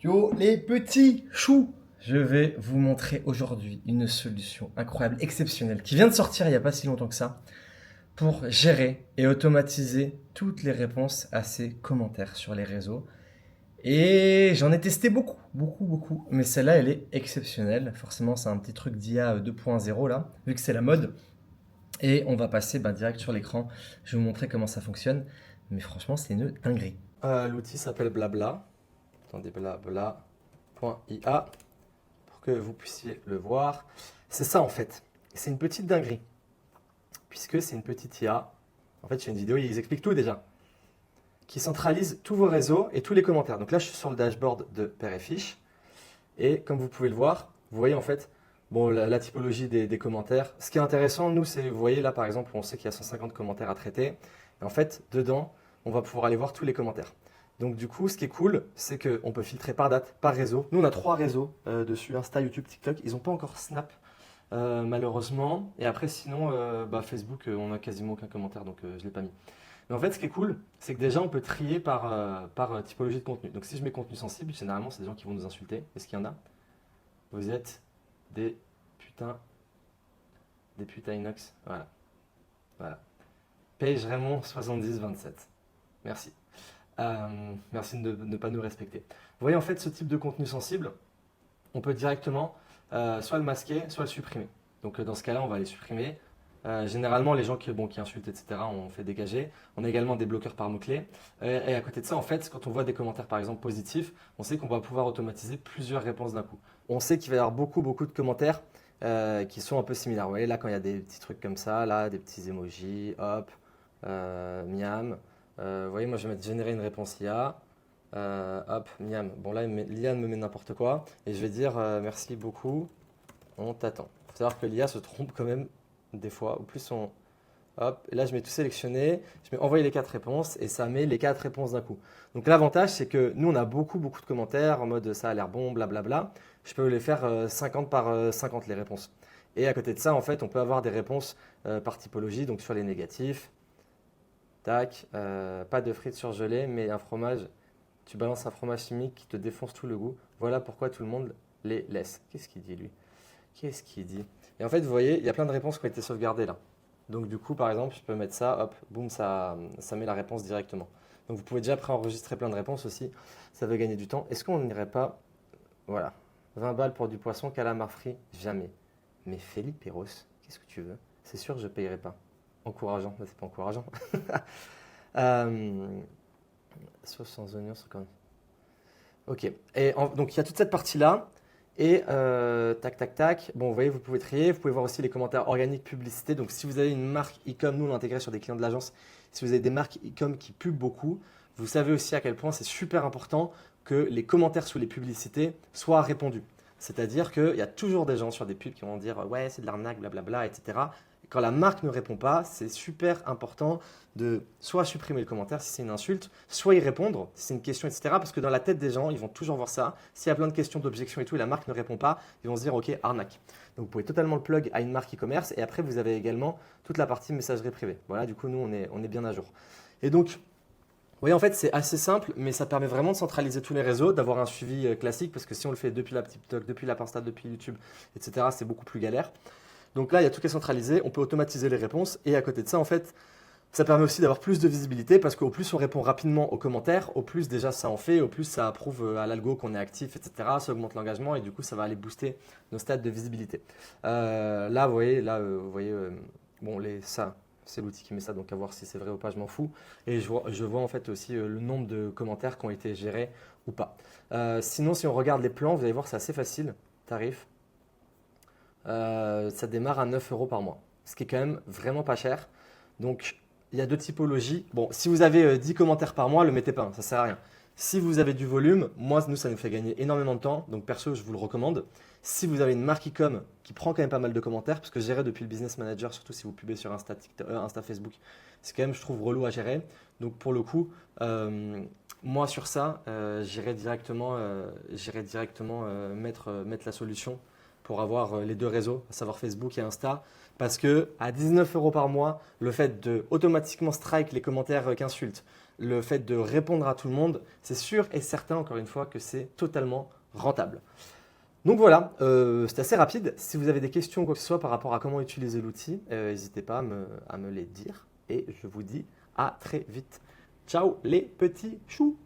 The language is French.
Yo les petits choux, je vais vous montrer aujourd'hui une solution incroyable, exceptionnelle, qui vient de sortir il n'y a pas si longtemps que ça, pour gérer et automatiser toutes les réponses à ces commentaires sur les réseaux. Et j'en ai testé beaucoup, beaucoup, beaucoup. Mais celle-là, elle est exceptionnelle. Forcément, c'est un petit truc d'IA 2.0 là, vu que c'est la mode. Et on va passer direct sur l'écran. Je vais vous montrer comment ça fonctionne. Mais franchement, c'est une dinguerie. L'outil s'appelle Blabla. Attendez, blabla.ia pour que vous puissiez le voir. C'est ça en fait. C'est une petite dinguerie. Puisque c'est une petite IA. En fait, j'ai une vidéo, ils expliquent tout déjà. Qui centralise tous vos réseaux et tous les commentaires. Donc là, je suis sur le dashboard de Père et Fiche. Et comme vous pouvez le voir, vous voyez en fait bon, la typologie des commentaires. Ce qui est intéressant, nous, c'est, vous voyez là par exemple, on sait qu'il y a 150 commentaires à traiter. Et en fait, dedans, on va pouvoir aller voir tous les commentaires. Donc du coup, ce qui est cool, c'est qu'on peut filtrer par date, par réseau. Nous, on a 3 réseaux dessus, Insta, YouTube, TikTok. Ils n'ont pas encore Snap, malheureusement. Et après, sinon, Facebook, on a quasiment aucun commentaire, donc je ne l'ai pas mis. Mais en fait, ce qui est cool, c'est que déjà, on peut trier par typologie de contenu. Donc si je mets contenu sensible, généralement, c'est des gens qui vont nous insulter. Est-ce qu'il y en a? Vous êtes des putains, des putains inox. Voilà, voilà. Page Raymond 7027. Merci. Merci de ne pas nous respecter. Vous voyez en fait ce type de contenu sensible, on peut directement soit le masquer, soit le supprimer. Donc dans ce cas-là, on va les supprimer. Généralement, les gens qui insultent, etc., on fait dégager. On a également des bloqueurs par mots-clés. Et à côté de ça, en fait, quand on voit des commentaires, par exemple, positifs, on sait qu'on va pouvoir automatiser plusieurs réponses d'un coup. On sait qu'il va y avoir beaucoup, beaucoup de commentaires qui sont un peu similaires. Vous voyez, là, quand il y a des petits trucs comme ça, là, des petits emojis, hop, miam. Vous voyez, moi, je vais mettre générer une réponse IA. Hop, miam. Bon, là, l'IA me met n'importe quoi. Et je vais dire merci beaucoup, on t'attend. Il faut savoir que l'IA se trompe quand même des fois. Au plus on. Hop, et là je mets tout sélectionné, je mets envoyer les 4 réponses et ça met les 4 réponses d'un coup. Donc l'avantage c'est que nous on a beaucoup beaucoup de commentaires en mode ça a l'air bon, blablabla. Je peux les faire 50 par 50 les réponses. Et à côté de ça en fait on peut avoir des réponses par typologie, donc sur les négatifs. Tac, pas de frites surgelées mais un fromage, tu balances un fromage chimique qui te défonce tout le goût. Voilà pourquoi tout le monde les laisse. Qu'est-ce qu'il dit lui? Qu'est-ce qu'il dit? Et en fait, vous voyez, il y a plein de réponses qui ont été sauvegardées là. Donc du coup, par exemple, je peux mettre ça, hop, boum, ça met la réponse directement. Donc vous pouvez déjà préenregistrer plein de réponses aussi. Ça veut gagner du temps. Est-ce qu'on n'irait pas, voilà, 20 balles pour du poisson, calamar frit? Jamais. Mais Felipe Péros, qu'est-ce que tu veux? C'est sûr que je ne payerai pas. Encourageant, là c'est pas encourageant. euh, Sauce sans oignon, c'est quand même. Ok. Donc il y a toute cette partie-là. Et tac, tac, tac. Bon, vous voyez, vous pouvez trier. Vous pouvez voir aussi les commentaires organiques publicité. Donc, si vous avez une marque e-com, nous, on l'a intégré sur des clients de l'agence. Si vous avez des marques e-com qui publient beaucoup, vous savez aussi à quel point c'est super important que les commentaires sous les publicités soient répondus. C'est-à-dire qu'il y a toujours des gens sur des pubs qui vont dire ouais, c'est de l'arnaque, blablabla, etc. Quand la marque ne répond pas, c'est super important de soit supprimer le commentaire si c'est une insulte, soit y répondre si c'est une question, etc. Parce que dans la tête des gens, ils vont toujours voir ça. S'il y a plein de questions, d'objections et tout, et la marque ne répond pas, ils vont se dire ok, arnaque. Donc vous pouvez totalement le plug à une marque e-commerce et après vous avez également toute la partie messagerie privée. Voilà, du coup nous on est bien à jour. Et donc, vous voyez, en fait, c'est assez simple, mais ça permet vraiment de centraliser tous les réseaux, d'avoir un suivi classique, parce que si on le fait depuis la TikTok, depuis la Insta, depuis YouTube, etc., c'est beaucoup plus galère. Donc là, il y a tout qui est centralisé, on peut automatiser les réponses, et à côté de ça, en fait, ça permet aussi d'avoir plus de visibilité, parce qu'au plus on répond rapidement aux commentaires, au plus déjà ça en fait, au plus ça prouve à l'algo qu'on est actif, etc., ça augmente l'engagement, et du coup, ça va aller booster nos stats de visibilité. Là, vous voyez bon, ça, c'est l'outil qui met ça, donc à voir si c'est vrai ou pas, je m'en fous. Et je vois en fait aussi le nombre de commentaires qui ont été gérés ou pas. Sinon, si on regarde les plans, vous allez voir, c'est assez facile. Tarif, ça démarre à 9 euros par mois, ce qui est quand même vraiment pas cher. Donc, il y a 2 typologies. Bon, si vous avez 10 commentaires par mois, le mettez pas, hein, ça sert à rien. Si vous avez du volume, moi, nous, ça nous fait gagner énormément de temps. Donc, perso, je vous le recommande. Si vous avez une marque e-com qui prend quand même pas mal de commentaires, parce que gérer depuis le business manager, surtout si vous publiez sur Insta, Insta Facebook, c'est quand même, je trouve, relou à gérer. Donc, pour le coup, moi, sur ça, j'irai directement mettre la solution pour avoir les 2 réseaux, à savoir Facebook et Insta. Parce que à 19 euros par mois, le fait de automatiquement strike les commentaires qui insultent, le fait de répondre à tout le monde, c'est sûr et certain, encore une fois, que c'est totalement rentable. Donc voilà, c'est assez rapide. Si vous avez des questions ou quoi que ce soit par rapport à comment utiliser l'outil, n'hésitez pas à me les dire. Et je vous dis à très vite. Ciao les petits choux!